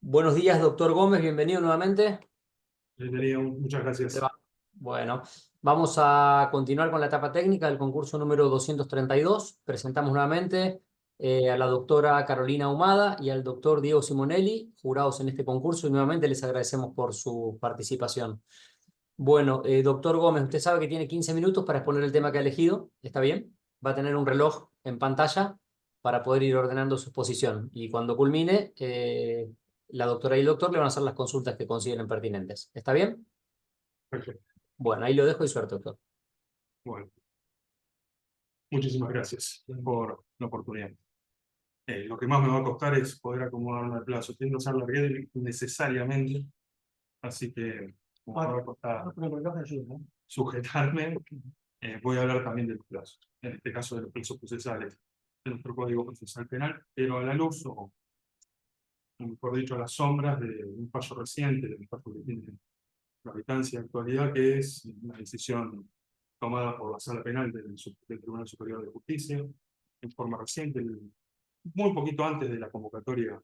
Buenos días, doctor Gómez, bienvenido nuevamente. Muchas ¿Te gracias. va? Bueno, vamos a continuar con la etapa técnica del concurso número 232. Presentamos nuevamente a la doctora Carolina Ahumada y al doctor Diego Simonelli, jurados en este concurso, y nuevamente les agradecemos por su participación. Bueno, doctor Gómez, usted sabe que tiene 15 minutos para exponer el tema que ha elegido, ¿está bien? Va a tener un reloj en pantalla para poder ir ordenando su exposición. Y cuando culmine, la doctora y el doctor le van a hacer las consultas que consideren pertinentes. ¿Está bien? Perfecto. Bueno, ahí lo dejo y suerte, doctor. Bueno, muchísimas gracias por la oportunidad. Lo que más me va a costar es poder acomodarme al plazo. Tiendo a ser largué necesariamente, así que como me va a costar sujetarme, voy a hablar también de los plazos. En este caso de los plazos procesales de nuestro Código Procesal Penal, pero a la luz, o mejor dicho, a las sombras de un fallo reciente, de un fallo que tiene gravitancia de actualidad, que es una decisión tomada por la Sala Penal del Tribunal Superior de Justicia, en forma reciente, muy poquito antes de la convocatoria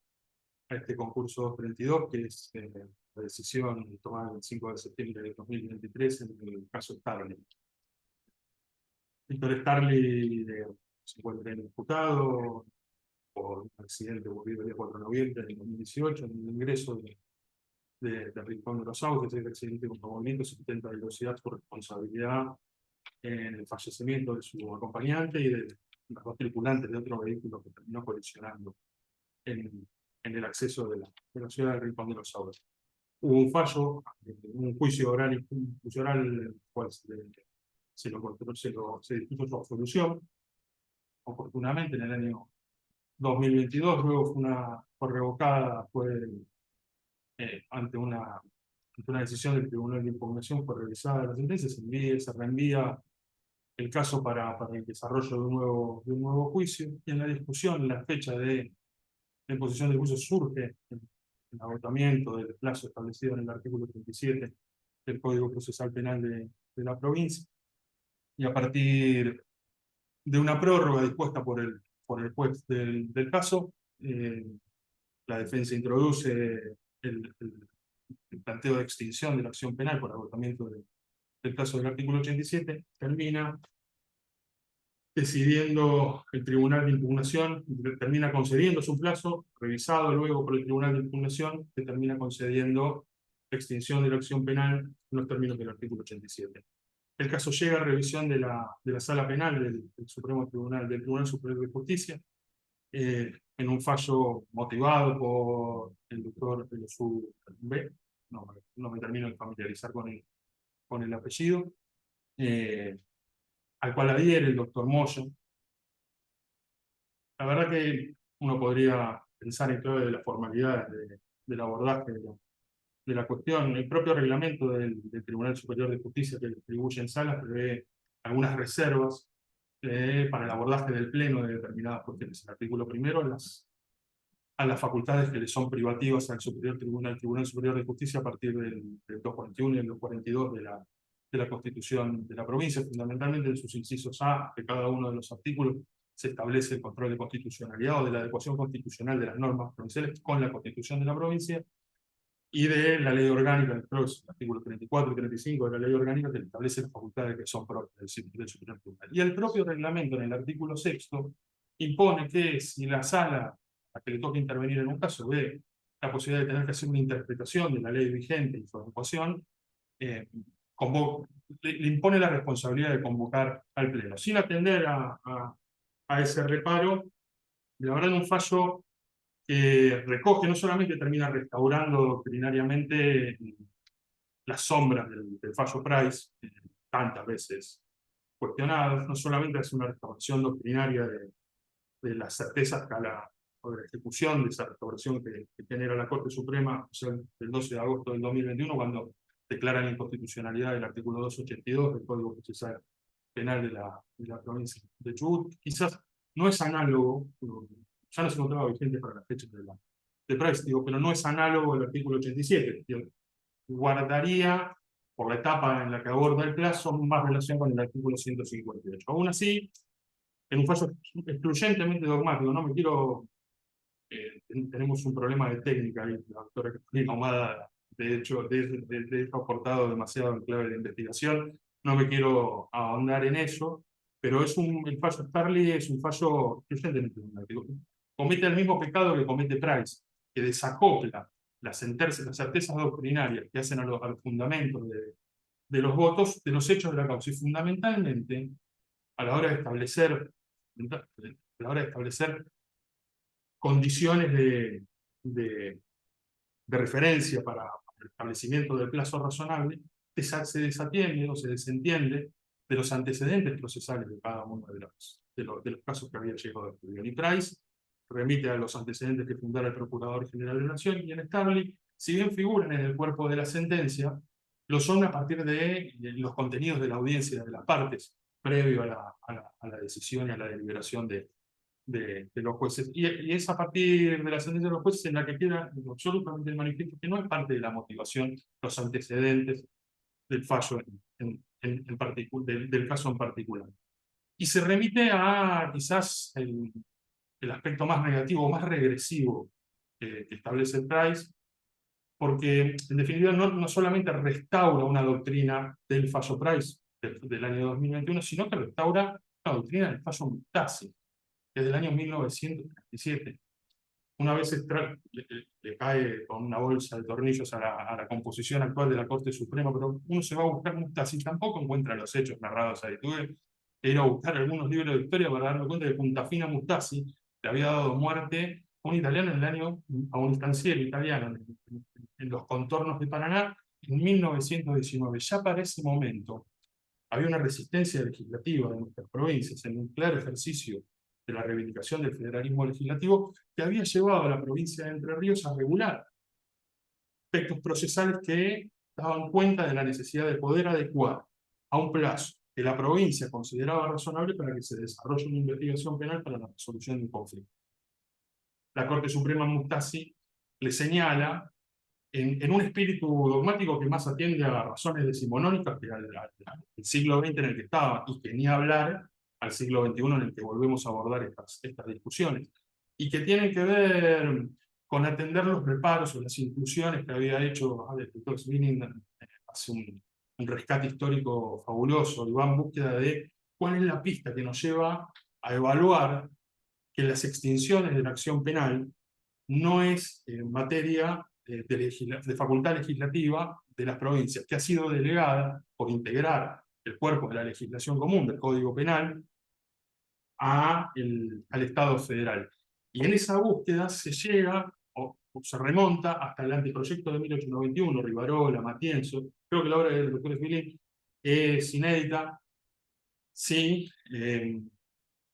a este concurso 232, que es la decisión tomada el 5 de septiembre de 2023 en el caso Starling. Víctor Starling se encuentra imputado por un accidente ocurrido el día 4 de noviembre de 2018 en el ingreso de Rincón de los Sauces. El accidente con movimiento 70 de velocidad por responsabilidad en el fallecimiento de su acompañante y de los dos tripulantes de otro vehículo que terminó colisionando en el acceso de la ciudad de Rincón de los Sauces. Hubo un fallo, un juicio oral, cual se dispuso su absolución, oportunamente en el año 2022, luego fue revocada, ante una decisión del Tribunal de Impugnación, fue revisada la sentencia, se reenvía el caso para el desarrollo de un nuevo juicio, y en la discusión, la fecha de imposición del juicio surge el agotamiento del plazo establecido en el artículo 37 del Código Procesal Penal de la provincia, y a partir de una prórroga dispuesta por el juez del caso, la defensa introduce el planteo de extinción de la acción penal por agotamiento del caso del artículo 87, termina decidiendo el Tribunal de Impugnación, termina concediendo su plazo, revisado luego por el Tribunal de Impugnación, que termina concediendo extinción de la acción penal en los términos del artículo 87. El caso llega a revisión de la Sala Penal del Supremo Tribunal, del Tribunal Superior de Justicia, en un fallo motivado por el doctor Elosu B. No me termino de familiarizar con el apellido, al cual adhiere el doctor Moya. La verdad que uno podría pensar en clave de la formalidad del abordaje de la cuestión. El propio reglamento del Tribunal Superior de Justicia que distribuye en salas prevé algunas reservas para el abordaje del pleno de determinadas cuestiones. El artículo primero, a las facultades que le son privativas al Tribunal Superior de Justicia a partir del 241 y el 242 de la Constitución de la provincia, fundamentalmente en sus incisos A, de cada uno de los artículos se establece el control de constitucionalidad o de la adecuación constitucional de las normas provinciales con la Constitución de la provincia, y de la ley orgánica, el artículo 34 y 35 de la ley orgánica, que establece las facultades que son propias del Superior Tribunal. Y el propio reglamento, en el artículo 6, impone que si la sala a que le toca intervenir en un caso ve la posibilidad de tener que hacer una interpretación de la ley vigente y su adecuación, le impone la responsabilidad de convocar al Pleno, sin atender a ese reparo. La verdad, en un fallo que recoge, no solamente termina restaurando doctrinariamente las sombras del fallo Price, tantas veces cuestionadas, no solamente hace una restauración doctrinaria de las certezas o de la ejecución de esa restauración que genera la Corte Suprema, o sea, el 12 de agosto del 2021, cuando declara la inconstitucionalidad del artículo 282 del Código Procesal Penal de la provincia de Chubut. Quizás no es análogo, ya no se encontraba vigente para las fechas de Price, digo, pero no es análogo al artículo 87. Digo, guardaría, por la etapa en la que aborda el plazo, más relación con el artículo 158. Aún así, en un fallo excluyentemente dogmático, no me quiero tenemos un problema de técnica ahí. La doctora Carolina Ahumada, de hecho, ha aportado demasiado en clave de investigación. No me quiero ahondar en eso, pero el fallo Starley es un fallo que comete el mismo pecado que comete Price, que desacopla las certezas doctrinarias que hacen a los fundamentos de los votos de los hechos de la causa. Y fundamentalmente, a la hora de establecer condiciones de referencia para el establecimiento del plazo razonable, se desatiende o se desentiende de los antecedentes procesales de cada uno de los casos que había llegado a estudio. Y Price remite a los antecedentes que fundara el Procurador General de la Nación, y en Starley, si bien figuran en el cuerpo de la sentencia, lo son a partir de los contenidos de la audiencia de las partes, previo a la decisión y a la deliberación de los jueces. Y es a partir de la sentencia de los jueces en la que queda absolutamente manifiesto que no es parte de la motivación los antecedentes del fallo del caso en particular. Y se remite a quizás el aspecto más negativo, más regresivo que establece Price, porque en definitiva no solamente restaura una doctrina del fallo Price del año 2021, sino que restaura una doctrina del fallo Mutasi, que es del año 1937. Una vez le cae con una bolsa de tornillos a la composición actual de la Corte Suprema, pero uno se va a buscar Mutasi, tampoco encuentra los hechos narrados ahí. Tuve que ir a buscar algunos libros de historia para darme cuenta de que Puntafina Mutasi le había dado muerte a un italiano a un estanciero italiano en los contornos de Paraná en 1919. Ya para ese momento había una resistencia legislativa de nuestras provincias en un claro ejercicio de la reivindicación del federalismo legislativo que había llevado a la provincia de Entre Ríos a regular aspectos procesales que daban cuenta de la necesidad de poder adecuar a un plazo que la provincia consideraba razonable para que se desarrolle una investigación penal para la resolución de un conflicto. La Corte Suprema Mutasi le señala, en un espíritu dogmático que más atiende a razones decimonónicas que al siglo XX en el que estaba, y que ni hablar al siglo XXI en el que volvemos a abordar estas discusiones, y que tienen que ver con atender los reparos o las inclusiones que había hecho el doctor Zwilling hace un rescate histórico fabuloso, y va en búsqueda de cuál es la pista que nos lleva a evaluar que las extinciones de la acción penal no es materia de facultad legislativa de las provincias, que ha sido delegada por integrar el cuerpo de la legislación común del Código Penal al Estado federal. Y en esa búsqueda se llega, o se remonta hasta el anteproyecto de 1891, Rivarola, Matienzo. Creo que la obra del doctor Zwilling es inédita, sí,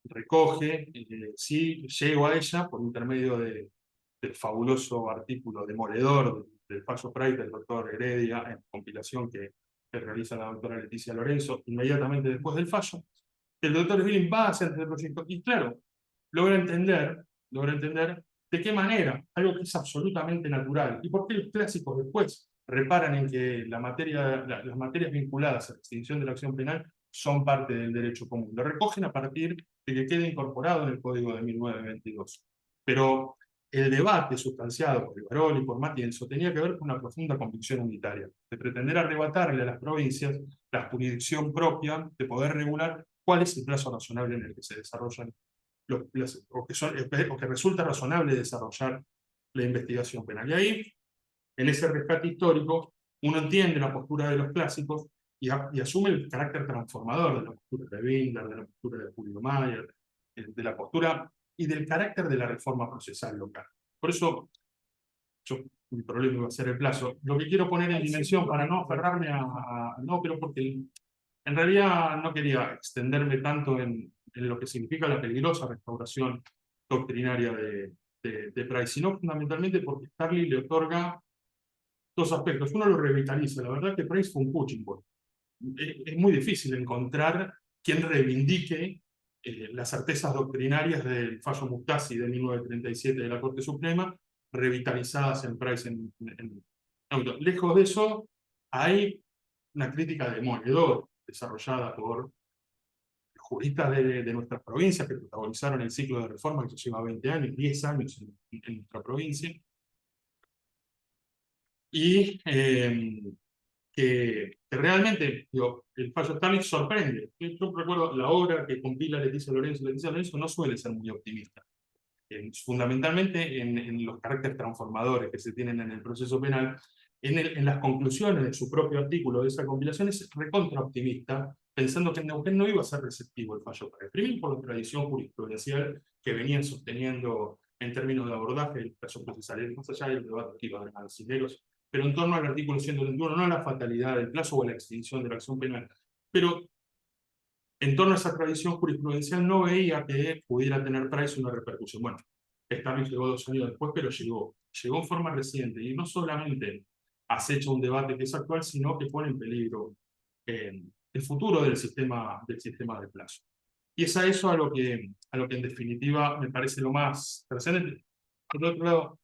recoge, sí, llego a ella por intermedio del fabuloso artículo demoledor del fallo Price del doctor Heredia, en compilación que realiza la doctora Leticia Lorenzo inmediatamente después del fallo. El doctor Zwilling va hacia el proyecto y, claro, logra entender de qué manera, algo que es absolutamente natural, y por qué los clásicos después reparan en que las materias vinculadas a la extinción de la acción penal son parte del derecho común. Lo recogen a partir de que quede incorporado en el Código de 1922. Pero el debate sustanciado por Rivarol y por Matienzo tenía que ver con una profunda convicción unitaria, de pretender arrebatarle a las provincias la jurisdicción propia de poder regular cuál es el plazo razonable en el que se desarrollan o que resulta razonable desarrollar la investigación penal. Y ahí, en ese rescate histórico, uno entiende la postura de los clásicos y asume el carácter transformador de la postura de Binder, de la postura de Julio Mayer, de la postura y del carácter de la reforma procesal local. Por eso, mi problema va a ser el plazo. Lo que quiero poner en dimensión para no aferrarme no, pero porque en realidad no quería extenderme tanto en lo que significa la peligrosa restauración doctrinaria de Price, sino fundamentalmente porque Starley le otorga dos aspectos. Uno lo revitaliza. La verdad que Price fue un punching ball. Es muy difícil encontrar quien reivindique las certezas doctrinarias del fallo Mutasi de 1937 de la Corte Suprema, revitalizadas en Price. Lejos de eso, hay una crítica demoledora desarrollada por los juristas de nuestras provincias que protagonizaron el ciclo de reforma que se lleva 20 años, 10 años en nuestra provincia, y que realmente, digo, el fallo Starling sorprende. Yo recuerdo la obra que compila Leticia Lorenzo. Leticia Lorenzo no suele ser muy optimista, fundamentalmente en los caracteres transformadores que se tienen en el proceso penal. En las conclusiones de su propio artículo de esa compilación es recontra optimista, pensando que en Neuquén no iba a ser receptivo el fallo Starling. Primero por la tradición jurisprudencial que venían sosteniendo en términos de abordaje del caso procesal, más allá del debate aquí los brasileños, pero en torno al artículo 121, no a la fatalidad del plazo o a la extinción de la acción penal. Pero en torno a esa tradición jurisprudencial no veía que pudiera tener Price una repercusión. Bueno, Starling llegó 2 años después, pero llegó en forma reciente, y no solamente acecha un debate que es actual, sino que pone en peligro el futuro del sistema de plazo. Y es a eso a lo que en definitiva me parece lo más trascendente. Por otro lado,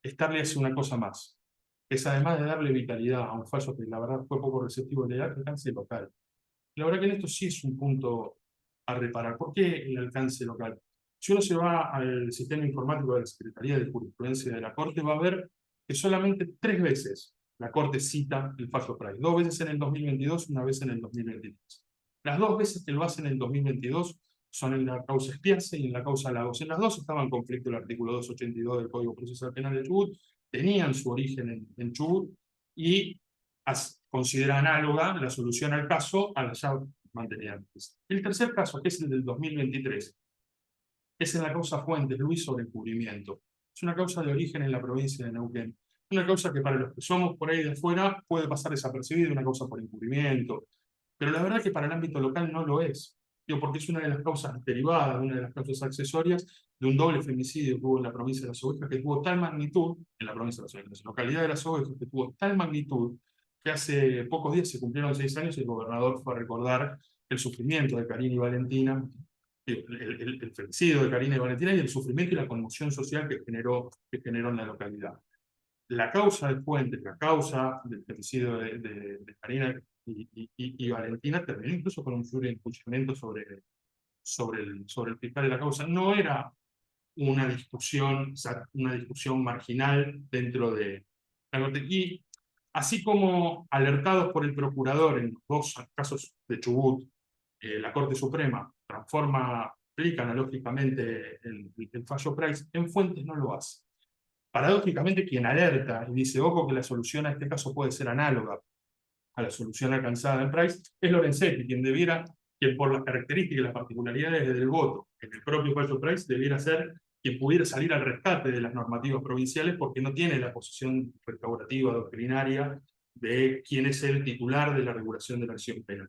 Starling hace una cosa más, que es además de darle vitalidad a un fallo que la verdad fue poco receptivo de el alcance local. La verdad que en esto sí es un punto a reparar. ¿Por qué el alcance local? Si uno se va al sistema informático de la Secretaría de Jurisprudencia de la Corte, va a ver que solamente 3 veces la Corte cita el fallo Price. 2 veces en el 2022 y 1 vez en el 2023. Las 2 veces que lo hace en el 2022 son en la causa Spiace y en la causa Lagos. En las dos estaba en conflicto el artículo 282 del Código Procesal Penal de Chubut, tenían su origen en Chubut y considera análoga la solución al caso a la ya mantenida antes. El tercer caso, que es el del 2023, es en la causa Fuentes Luis sobre encubrimiento. Es una causa de origen en la provincia de Neuquén. Una causa que para los que somos por ahí de afuera puede pasar desapercibida, una causa por encubrimiento, pero la verdad es que para el ámbito local no lo es. Digo, porque es una de las causas derivadas, una de las causas accesorias de un doble femicidio que hubo en la provincia de Las Ovejas, que tuvo tal magnitud, en la provincia de Las Ovejas, en la localidad de Las Ovejas, que tuvo tal magnitud, que hace pocos días se cumplieron 6 años y el gobernador fue a recordar el sufrimiento de Karina y Valentina, el femicidio de Karina y Valentina y el sufrimiento y la conmoción social que generó en la localidad. La causa de Fuentes, la causa del femicidio de Karina y Valentina terminó incluso con un furio de enjuiciamiento sobre el fiscal de la causa. No era una discusión marginal dentro de la Corte. Y así como alertados por el procurador en los 2 casos de Chubut, la Corte Suprema aplica analógicamente el fallo Price, en Fuentes no lo hace. Paradójicamente, quien alerta y dice, ojo, que la solución a este caso puede ser análoga a la solución alcanzada en Price, es Lorenzetti, quien por las características y las particularidades del voto en el propio fallo Price debiera ser quien pudiera salir al rescate de las normativas provinciales porque no tiene la posición restaurativa doctrinaria de quién es el titular de la regulación de la acción penal.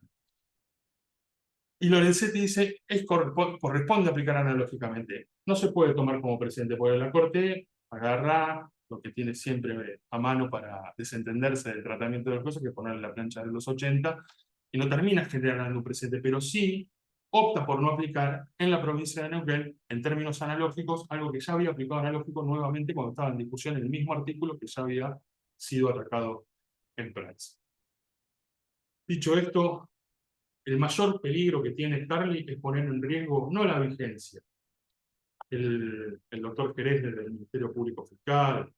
Y Lorenzetti dice, corresponde aplicar analógicamente. No se puede tomar como precedente, porque la Corte agarra lo que tiene siempre a mano para desentenderse del tratamiento de las cosas, que es ponerle la plancha de los 80, y no termina generando un precedente, pero sí opta por no aplicar en la provincia de Neuquén, en términos analógicos, algo que ya había aplicado analógico nuevamente cuando estaba en discusión el mismo artículo que ya había sido atacado en Price. Dicho esto, el mayor peligro que tiene Starling es poner en riesgo no la vigencia. El doctor Jerez del Ministerio Público Fiscal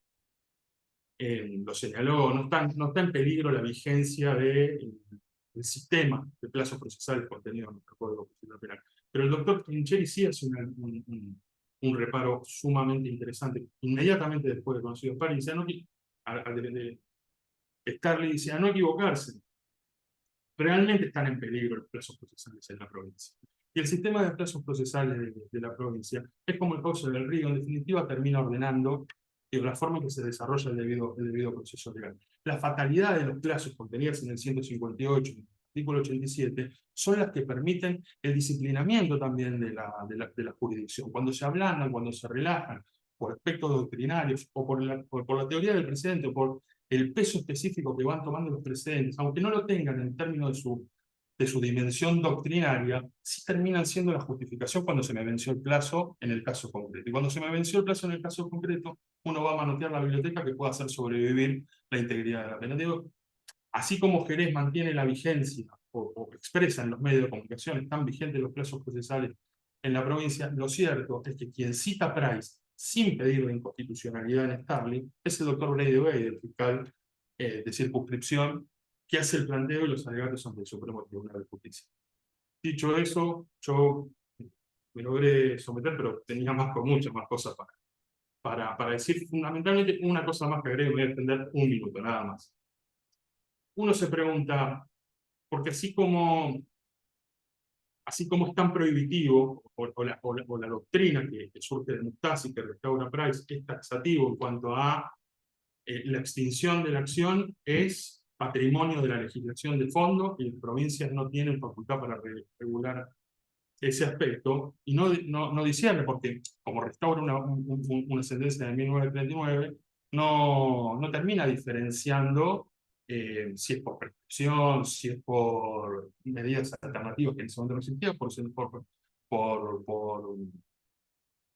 lo señaló, no está en peligro la vigencia del sistema de plazos procesales contenido en nuestro Código Procesal Penal. Pero el doctor Trincheri sí hace un reparo sumamente interesante. Inmediatamente después de conocido Starling, dice, Starling dice, a no equivocarse, realmente están en peligro los plazos procesales en la provincia. Y el sistema de plazos procesales de la provincia es como el cauce del río, en definitiva termina ordenando la forma en que se desarrolla el debido proceso legal. La fatalidad de los plazos contenidos en el 158 y el artículo 87 son las que permiten el disciplinamiento también de la jurisdicción. Cuando se ablandan, cuando se relajan por aspectos doctrinarios o por la teoría del precedente o por el peso específico que van tomando los precedentes, aunque no lo tengan en términos de su dimensión doctrinaria, sí terminan siendo la justificación cuando se me venció el plazo en el caso concreto. Y cuando se me venció el plazo en el caso concreto, uno va a manotear la biblioteca que pueda hacer sobrevivir la integridad de la pena. Digo, así como Jerez mantiene la vigencia o expresa en los medios de comunicación, están vigentes los plazos procesales en la provincia, lo cierto es que quien cita a Price sin pedir la inconstitucionalidad en Starling es el doctor Brady Bay, el fiscal de circunscripción, que hace el planteo y los alegatos ante el Supremo Tribunal de Justicia. Dicho eso, yo me logré someter, pero tenía muchas más cosas para decir. Fundamentalmente, una cosa más que agrego, voy a extender un minuto, nada más. Uno se pregunta, porque así como es tan prohibitivo, o la doctrina que surge de Mustasi, que restaura Price, es taxativo en cuanto a la extinción de la acción, es patrimonio de la legislación de fondo, y las provincias no tienen facultad para regular ese aspecto, y no disierne, porque como restaura una sentencia de 1939, no termina diferenciando si es por prescripción, si es por medidas alternativas que en ese momento no existían,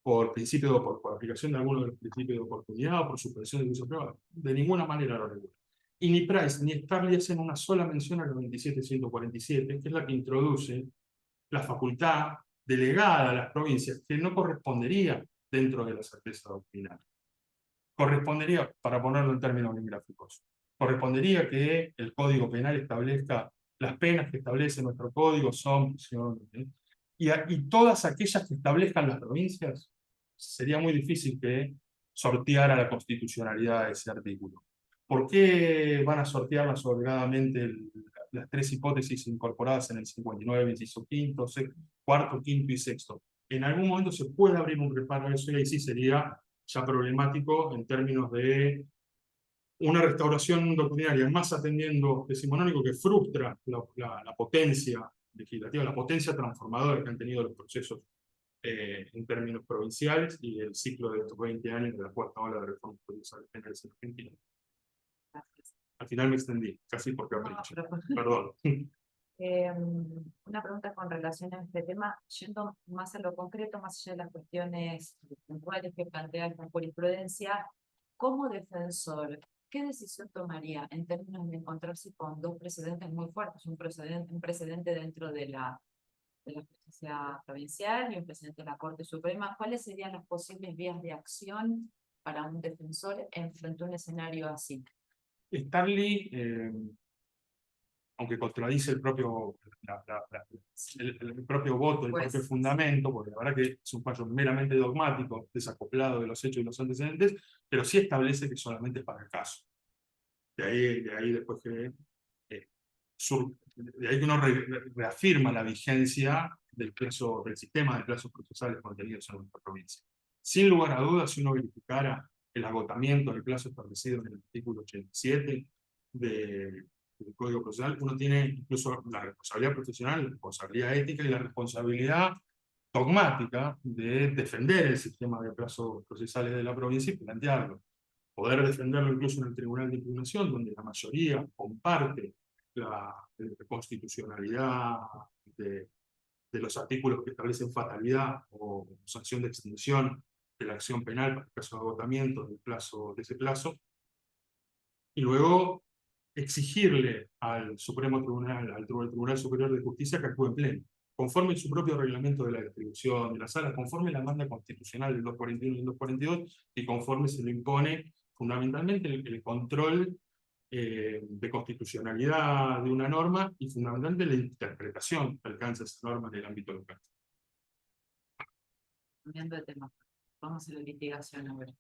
por principio, por aplicación de alguno de los principios de oportunidad o por suspensión de uso privado. De ninguna manera lo regula. Y ni Price ni Starling hacen una sola mención a la 27.147, que es la que introduce la facultad delegada a las provincias, que no correspondería dentro de la certeza doctrinal. Correspondería, para ponerlo en términos gráficos, correspondería que el Código Penal establezca las penas que establece nuestro código son prisión, y todas aquellas que establezcan las provincias, sería muy difícil que sorteara la constitucionalidad de ese artículo. ¿Por qué van a sortearlas obligadamente las tres hipótesis incorporadas en el 59, inciso quinto, cuarto, quinto y sexto? En algún momento se puede abrir un reparo a eso, y ahí sí sería ya problemático en términos de una restauración doctrinaria más atendiendo decimonónico, que frustra la potencia legislativa, la potencia transformadora que han tenido los procesos en términos provinciales, y el ciclo de estos 20 años de la cuarta ola de reformas procesales penales en Argentina. Gracias. Al final me extendí, casi por capricho. Perdón. Una pregunta con relación a este tema, yendo más a lo concreto, más allá de las cuestiones puntuales que plantea esta jurisprudencia, como defensor, ¿qué decisión tomaría en términos de encontrarse con dos precedentes muy fuertes? Un precedente dentro de la justicia provincial y un precedente de la Corte Suprema. ¿Cuáles serían las posibles vías de acción para un defensor frente a un escenario así? Starling, aunque contradice el propio voto, el propio fundamento, porque la verdad que es un fallo meramente dogmático, desacoplado de los hechos y los antecedentes, pero sí establece que solamente es para el caso. De ahí después que de ahí que uno reafirma la vigencia del sistema de plazos procesales contenidos en nuestra provincia. Sin lugar a dudas, si uno verificara el agotamiento del plazo establecido en el artículo 87 del Código Procesal, uno tiene incluso la responsabilidad profesional, la responsabilidad ética y la responsabilidad dogmática de defender el sistema de plazos procesales de la provincia y plantearlo. Poder defenderlo incluso en el Tribunal de Impugnación, donde la mayoría comparte la constitucionalidad de los artículos que establecen fatalidad o sanción de extinción de la acción penal para el caso de agotamiento de ese plazo, y luego exigirle al Supremo Tribunal, al Tribunal Superior de Justicia, que actúe en pleno, conforme su propio reglamento de la distribución de la sala, conforme la demanda constitucional del 241 y del 242, y conforme se le impone fundamentalmente el control de constitucionalidad de una norma, y fundamentalmente la interpretación que alcanza esa norma en el ámbito local. Cambiando de tema, vamos a la litigación ahora.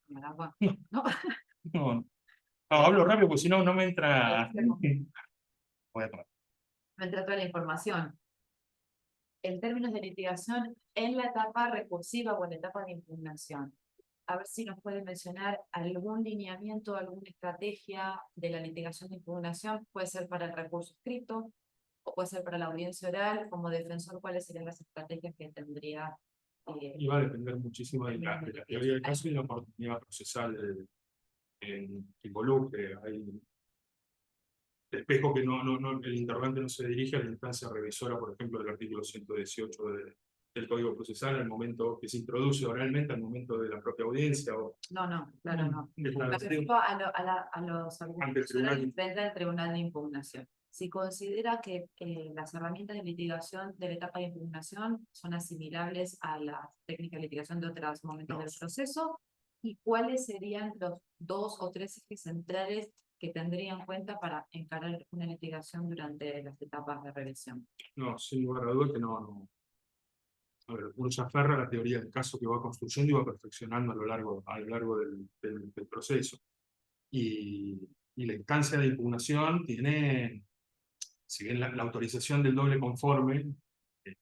¿Me agua? No. No. No, hablo rápido porque si no, no me entra. Voy a tomar. Me entra toda la información. En términos de litigación, en la etapa recursiva o en la etapa de impugnación, a ver si nos puede mencionar algún lineamiento, alguna estrategia de la litigación de impugnación, puede ser para el recurso escrito o puede ser para la audiencia oral. Como defensor, ¿cuáles serían las estrategias que tendría? Y va a depender muchísimo de la teoría del caso y la oportunidad procesal que involucre. Hay espejo que el interrogante no se dirige a la instancia revisora, por ejemplo, del artículo 118 del Código Procesal, al momento que se introduce oralmente, al momento de la propia audiencia. No, claro, no. Me refiero a los argumentos orales frente al Tribunal de Impugnación. si considera que las herramientas de litigación de la etapa de impugnación son asimilables a la técnica de litigación de otros momentos del proceso, y cuáles serían los 2 o 3 ejes centrales que tendría en cuenta para encarar una litigación durante las etapas de revisión. No, sin lugar a dudas que no. A ver, uno se aferra a la teoría del caso que va construyendo y va perfeccionando a lo largo del proceso. Y la instancia de impugnación tiene, si bien la autorización del doble conforme,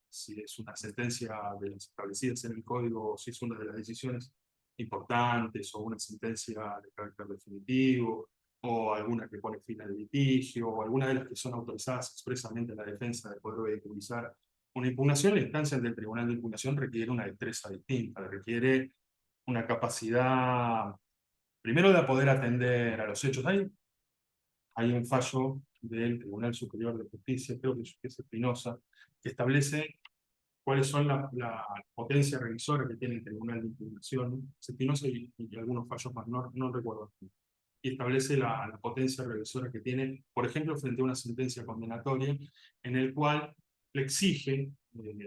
si es una sentencia de las establecidas en el código, si es una de las decisiones importantes, o una sentencia de carácter definitivo, o alguna que pone fin al litigio, o alguna de las que son autorizadas expresamente en la defensa de poder vehiculizar una impugnación, la instancia del tribunal de impugnación requiere una destreza distinta, requiere una capacidad, primero, de poder atender a los hechos. Hay un fallo del Tribunal Superior de Justicia, creo que es Espinosa, que establece cuáles son la potencia revisora que tiene el Tribunal de Impugnación, Espinosa y algunos fallos más, no recuerdo. Y establece la potencia revisora que tiene, por ejemplo, frente a una sentencia condenatoria, en el cual le exige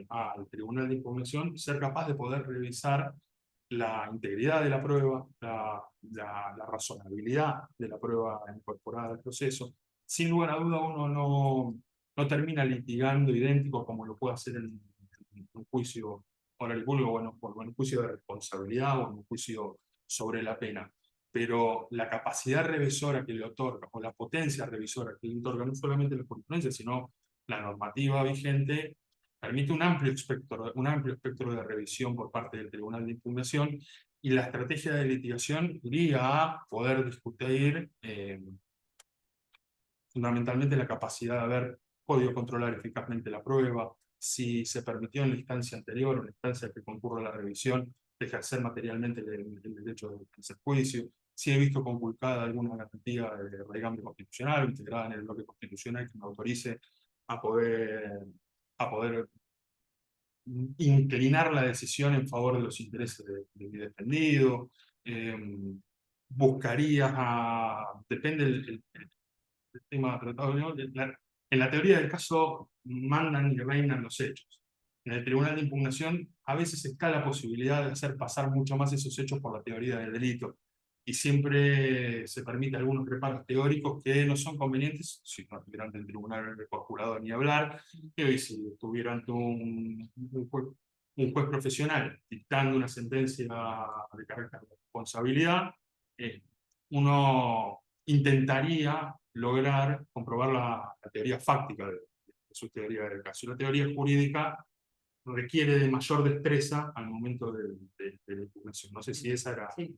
al Tribunal de Impugnación ser capaz de poder revisar la integridad de la prueba, la razonabilidad de la prueba incorporada al proceso. Sin lugar a duda, uno no termina litigando idéntico como lo puede hacer en un juicio oral y público, bueno, en un juicio de responsabilidad o en un juicio sobre la pena. Pero la capacidad revisora que le otorga, o la potencia revisora que le otorga, no solamente la jurisprudencia, sino la normativa vigente, permite un amplio espectro de revisión por parte del Tribunal de Impugnación, y la estrategia de litigación iría a poder discutir fundamentalmente la capacidad de haber podido controlar eficazmente la prueba, si se permitió en la instancia anterior, en la instancia que concurre a la revisión, de ejercer materialmente el derecho de hacer juicio, si he visto conculcada alguna garantía de raigambre constitucional integrada en el bloque constitucional que me autorice a poder inclinar la decisión en favor de los intereses de mi defendido. Buscaría, depende el tema tratado, ¿no? En la teoría del caso mandan y reinan los hechos. En el tribunal de impugnación a veces está la posibilidad de hacer pasar mucho más esos hechos por la teoría del delito, y siempre se permite algunos reparos teóricos que no son convenientes si no estuvieran ante el tribunal por jurado ni hablar, y hoy si estuviera ante un juez profesional dictando una sentencia de carácter de responsabilidad, uno intentaría lograr comprobar la teoría fáctica de su teoría del caso. La teoría jurídica requiere de mayor destreza al momento de la impugnación. No sé si esa era... Sí.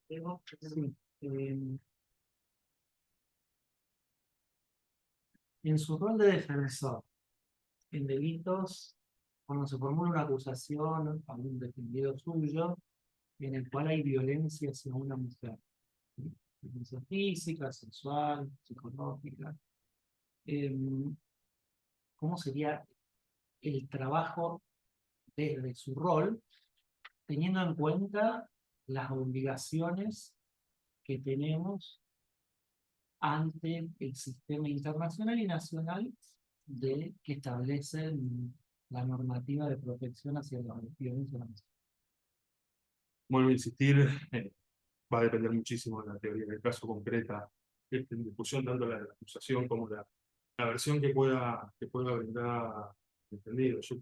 Diego, Sí. En su rol de defensor en delitos, cuando se formula una acusación a un defendido suyo en el cual hay violencia hacia una mujer, ¿sí? Violencia física, sexual, psicológica, ¿cómo sería el trabajo desde su rol, teniendo en cuenta las obligaciones que tenemos ante el sistema internacional y nacional que establecen la normativa de protección hacia la violencia? Vuelvo a insistir, va a depender muchísimo de la teoría del caso concreta, en discusión tanto la de la acusación como la versión que pueda brindar el defendido. Yo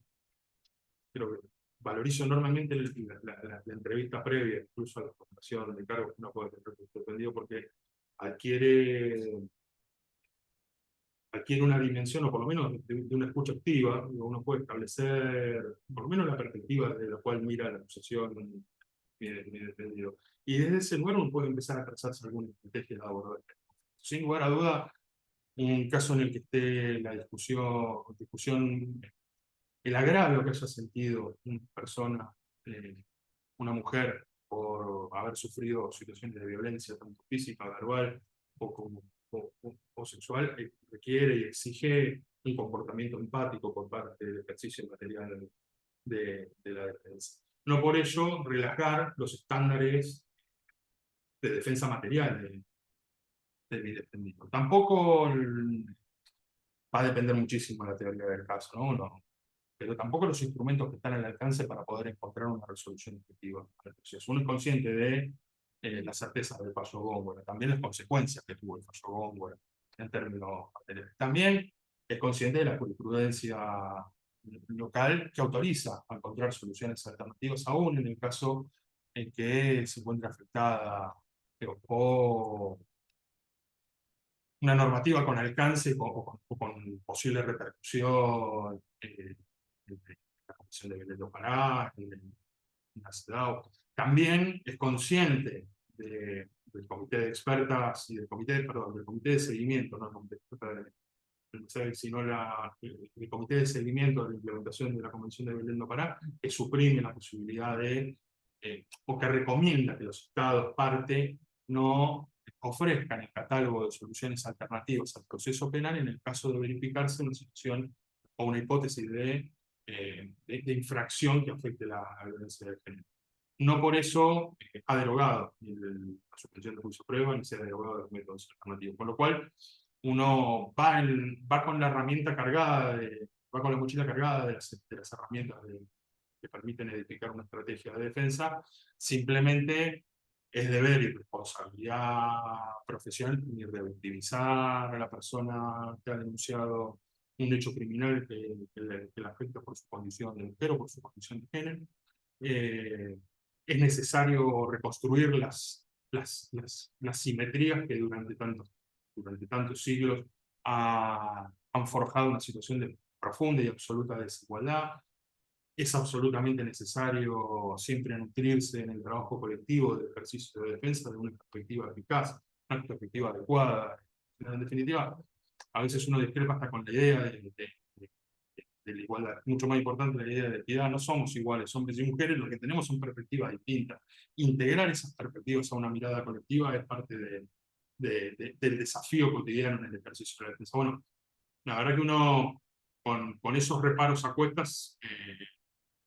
creo que valorizo enormemente la entrevista previa, incluso a la formación de cargos que uno puede tener con el defendido, porque adquiere una dimensión, o por lo menos de una escucha activa. Uno puede establecer por lo menos la perspectiva desde la cual mira la acusación mi defendido. Y desde ese lugar uno puede empezar a trazarse alguna estrategia de abordar. Sin lugar a duda, un caso en el que esté la discusión, el agravio que haya sentido una persona, una mujer, por haber sufrido situaciones de violencia, tanto física, verbal o sexual, requiere y exige un comportamiento empático por parte del ejercicio material de la defensa. No por ello relajar los estándares de defensa material de mi defendido. Tampoco va a depender muchísimo de la teoría del caso, ¿no? Pero tampoco los instrumentos que están al alcance para poder encontrar una resolución efectiva al proceso. Uno es consciente de la certeza del fallo Góngora, también las consecuencias que tuvo el fallo Góngora en términos materiales. También es consciente de la jurisprudencia local que autoriza a encontrar soluciones alternativas, aún en el caso en que se encuentre afectada o una normativa con alcance o con posible repercusión en la Comisión de Belén do Pará, en la CEDAW. También es consciente del comité de expertas y del comité de seguimiento, no el comité de expertas sino el comité de seguimiento de la implementación de la Convención de Belén do Pará, que suprime la posibilidad o que recomienda que los estados parte no ofrezcan el catálogo de soluciones alternativas al proceso penal en el caso de verificarse una situación o una hipótesis de infracción que afecte la violencia de género. No por eso ha derogado la suspensión de juicio prueba ni se ha derogado los métodos alternativos, con lo cual uno va con la herramienta cargada, va con la mochila cargada de las herramientas que permiten edificar una estrategia de defensa. Simplemente es deber y responsabilidad profesional ni revictimizar a la persona que ha denunciado un hecho criminal que le afecta por su condición de mujer o por su condición de género. Es necesario reconstruir las simetrías que durante tantos siglos han forjado una situación de profunda y absoluta desigualdad. Es absolutamente necesario siempre nutrirse en el trabajo colectivo del ejercicio de defensa de una perspectiva eficaz, una perspectiva adecuada. En definitiva, a veces uno discrepa hasta con la idea de la igualdad. Mucho más importante la idea de equidad. No somos iguales, hombres y mujeres, lo que tenemos son perspectivas distintas. Integrar esas perspectivas a una mirada colectiva es parte del desafío cotidiano en el ejercicio de la defensa. Bueno, la verdad que uno con esos reparos a cuestas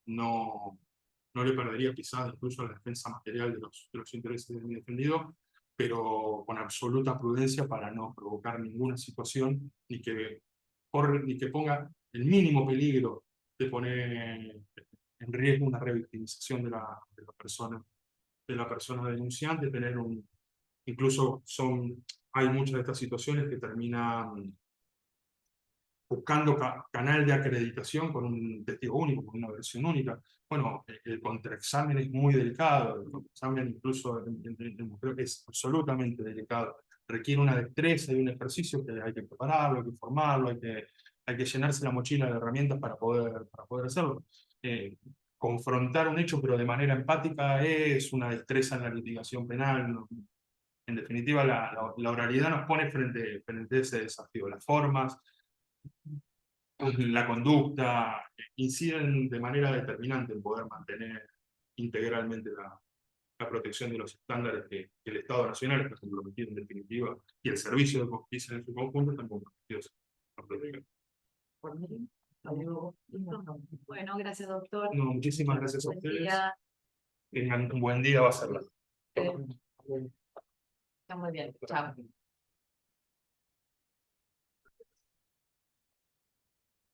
no le perdería quizás incluso la defensa material de los intereses de mi defendido, pero con absoluta prudencia para no provocar ninguna situación ni que ponga el mínimo peligro de poner en riesgo una revictimización de la persona denunciante, incluso hay muchas de estas situaciones que terminan buscando canal de acreditación con un testigo único, con una versión única. Bueno, el contraexamen es muy delicado, el contraexamen incluso creo que es absolutamente delicado. Requiere una destreza y un ejercicio que hay que prepararlo, hay que formarlo, hay que llenarse la mochila de herramientas para poder hacerlo. Confrontar un hecho, pero de manera empática, es una destreza en la litigación penal. ¿No? En definitiva, la oralidad nos pone frente a ese desafío. Las formas, la conducta, inciden de manera determinante en poder mantener integralmente la protección de los estándares que el Estado Nacional está comprometido en definitiva, y el servicio de justicia en su conjunto están comprometidos a proteger. Bueno, gracias, doctor. No, muchísimas gracias a Buen ustedes. día. Tengan un buen día, va a ser. Está muy bien. Chao.